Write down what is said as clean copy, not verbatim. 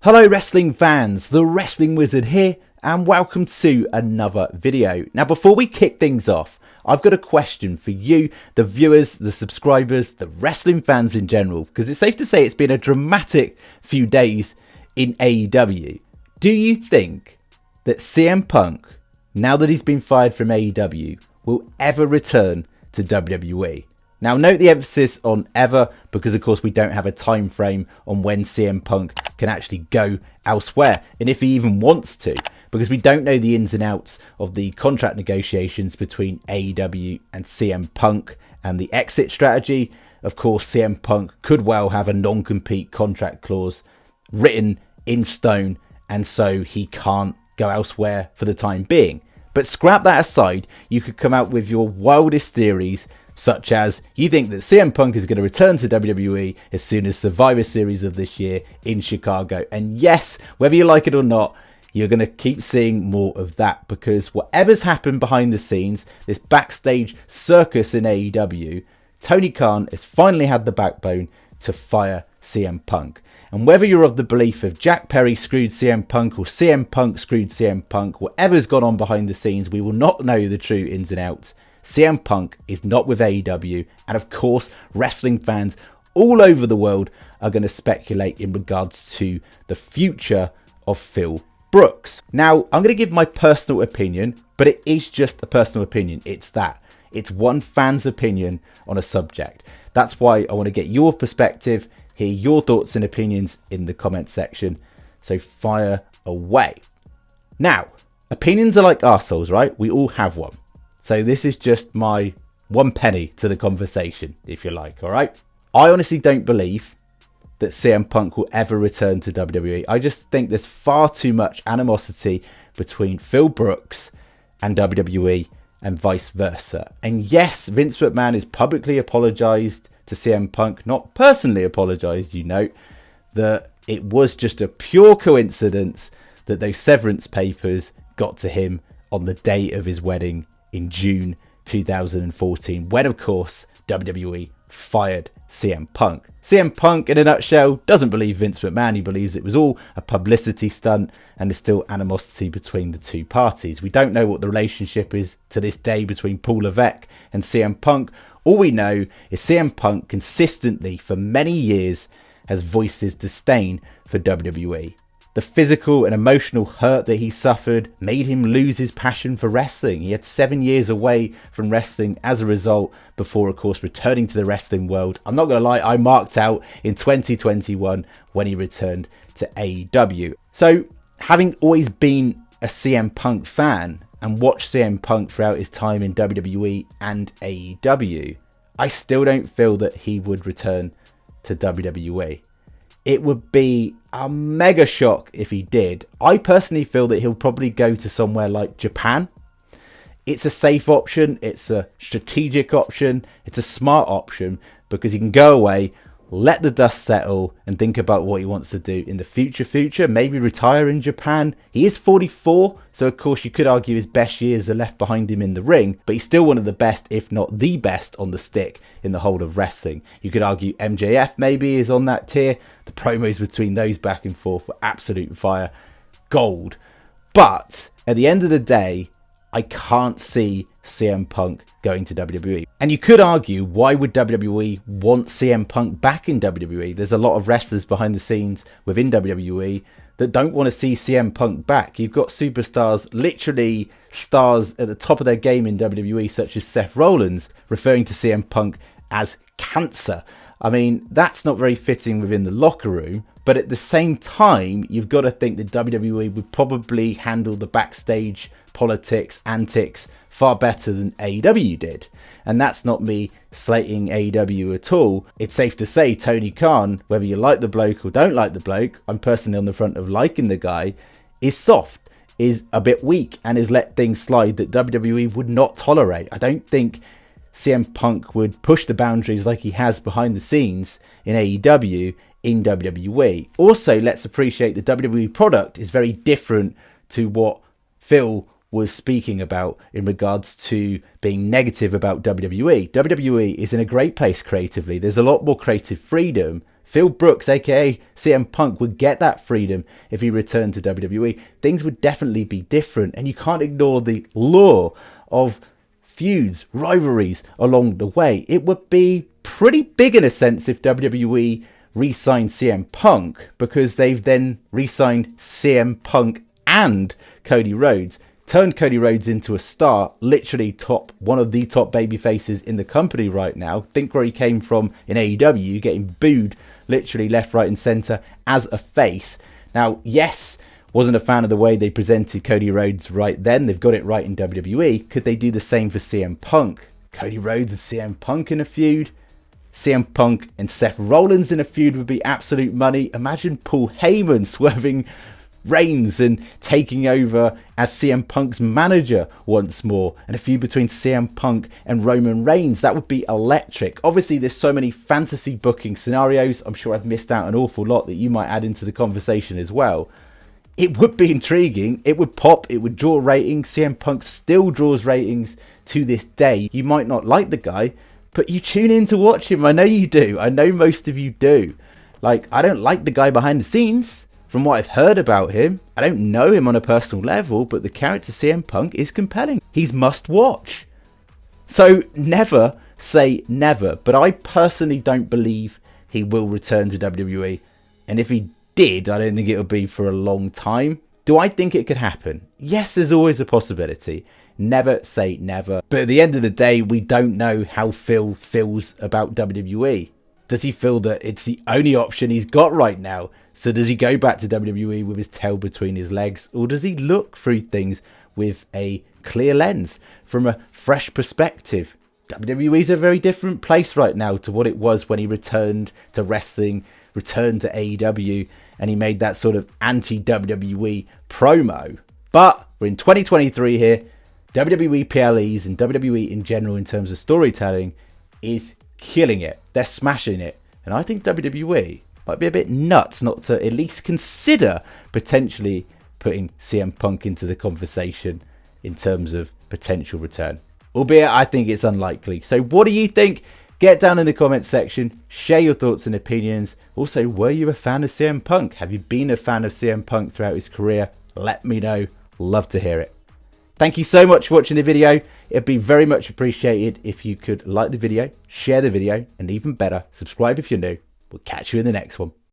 Hello wrestling fans, the Wrestling Wizard here and welcome to another video. Now before we kick things off, I've got a question for you, the viewers, the subscribers, the wrestling fans in general, because it's safe to say it's been a dramatic few days in AEW. Do you think that CM Punk, now that he's been fired from AEW, will ever return to WWE? Now note the emphasis on ever, because of course we don't have a time frame on when CM Punk can actually go elsewhere, and if he even wants to, because we don't know the ins and outs of the contract negotiations between AEW and CM Punk and the exit strategy. Of course CM Punk could well have a non-compete contract clause written in stone, and so he can't go elsewhere for the time being. But scrap that aside, you could come out with your wildest theories, such as you think that CM Punk is going to return to WWE as soon as Survivor Series of this year in Chicago. And yes, whether you like it or not, you're going to keep seeing more of that, because whatever's happened behind the scenes, this backstage circus in AEW, Tony Khan has finally had the backbone to fire CM Punk. And whether you're of the belief of Jack Perry screwed CM Punk or CM Punk screwed CM Punk, whatever's gone on behind the scenes, we will not know the true ins and outs. CM Punk is not with AEW, and of course wrestling fans all over the world are going to speculate in regards to the future of Phil Brooks. Now I'm going to give my personal opinion, but it is just a personal opinion. It's one fan's opinion on a subject. That's why I want to get your perspective, hear your thoughts and opinions in the comment section, so fire away. Now, opinions are like arseholes, right? We all have one. So this is just my 1 penny to the conversation, if you like, all right? I honestly don't believe that CM Punk will ever return to WWE. I just think there's far too much animosity between Phil Brooks and WWE and vice versa. And yes, Vince McMahon has publicly apologised to CM Punk, not personally apologised, you note, that it was just a pure coincidence that those severance papers got to him on the day of his wedding in June 2014, when of course WWE fired CM Punk. CM Punk, in a nutshell, doesn't believe Vince McMahon. He believes it was all a publicity stunt, and there's still animosity between the two parties. We don't know what the relationship is to this day between Paul Levesque and CM Punk. All we know is CM Punk consistently for many years has voiced his disdain for WWE. The physical and emotional hurt that he suffered made him lose his passion for wrestling. He had 7 years away from wrestling as a result, before of course returning to the wrestling world. I'm not going to lie, I marked out in 2021 when he returned to AEW. So having always been a CM Punk fan and watched CM Punk throughout his time in WWE and AEW, I still don't feel that he would return to WWE. It would be a mega shock if he did. I personally feel that he'll probably go to somewhere like Japan. It's a safe option. It's a strategic option. It's a smart option, because he can go away, let the dust settle, and think about what he wants to do in the future. Maybe retire in Japan. He is 44, so of course you could argue his best years are left behind him in the ring, but he's still one of the best, if not the best, on the stick in the whole of wrestling. You could argue MJF maybe is on that tier. The promos between those back and forth were absolute fire, gold. But at the end of the day, I can't see CM Punk going to WWE. And you could argue, why would WWE want CM Punk back in WWE? There's a lot of wrestlers behind the scenes within WWE that don't want to see CM Punk back. You've got superstars, literally stars at the top of their game in WWE, such as Seth Rollins, referring to CM Punk as cancer. I mean, that's not very fitting within the locker room, but at the same time, you've got to think that WWE would probably handle the backstage politics, antics far better than AEW did. And that's not me slating AEW at all. It's safe to say Tony Khan, whether you like the bloke or don't like the bloke, I'm personally on the front of liking the guy, is soft, is a bit weak, and has let things slide that WWE would not tolerate. I don't think CM Punk would push the boundaries like he has behind the scenes in AEW in WWE. Also, let's appreciate the WWE product is very different to what Phil was speaking about in regards to being negative about WWE. WWE is in a great place creatively. There's a lot more creative freedom. Phil Brooks, aka CM Punk, would get that freedom if he returned to WWE. Things would definitely be different, and you can't ignore the lure of feuds, rivalries along the way. It would be pretty big in a sense if WWE re-signed CM Punk, because they've then re-signed CM Punk and Cody Rhodes, turned Cody Rhodes into a star, literally one of the top baby faces in the company right now. Think where he came from in AEW, getting booed literally left, right and centre as a face. Now, yes, wasn't a fan of the way they presented Cody Rhodes right then. They've got it right in WWE. Could they do the same for CM Punk? Cody Rhodes and CM Punk in a feud? CM Punk and Seth Rollins in a feud would be absolute money. Imagine Paul Heyman swerving Reigns and taking over as CM Punk's manager once more, and a feud between CM Punk and Roman Reigns. That would be electric. Obviously, there's so many fantasy booking scenarios. I'm sure I've missed out an awful lot that you might add into the conversation as well. It would be intriguing. It would pop. It would draw ratings. CM Punk still draws ratings to this day. You might not like the guy, but you tune in to watch him. I know you do. I know most of you do. Like, I don't like the guy behind the scenes. From what I've heard about him, I don't know him on a personal level, but the character CM Punk is compelling. He's must watch. So never say never, but I personally don't believe he will return to WWE. And if he did, I don't think it would be for a long time. Do I think it could happen? Yes, there's always a possibility. Never say never. But at the end of the day, we don't know how Phil feels about WWE. Does he feel that it's the only option he's got right now? So does he go back to WWE with his tail between his legs? Or does he look through things with a clear lens, from a fresh perspective? WWE's a very different place right now to what it was when he returned to wrestling, returned to AEW, and he made that sort of anti-WWE promo. But we're in 2023 here. WWE PLEs and WWE in general in terms of storytelling is killing it. They're smashing it. And I think WWE might be a bit nuts not to at least consider potentially putting CM Punk into the conversation in terms of potential return. Albeit I think it's unlikely. So what do you think? Get down in the comments section. Share your thoughts and opinions. Also, were you a fan of CM Punk? Have you been a fan of CM Punk throughout his career? Let me know. Love to hear it. Thank you so much for watching the video. It'd be very much appreciated if you could like the video, share the video, and even better, subscribe if you're new. We'll catch you in the next one.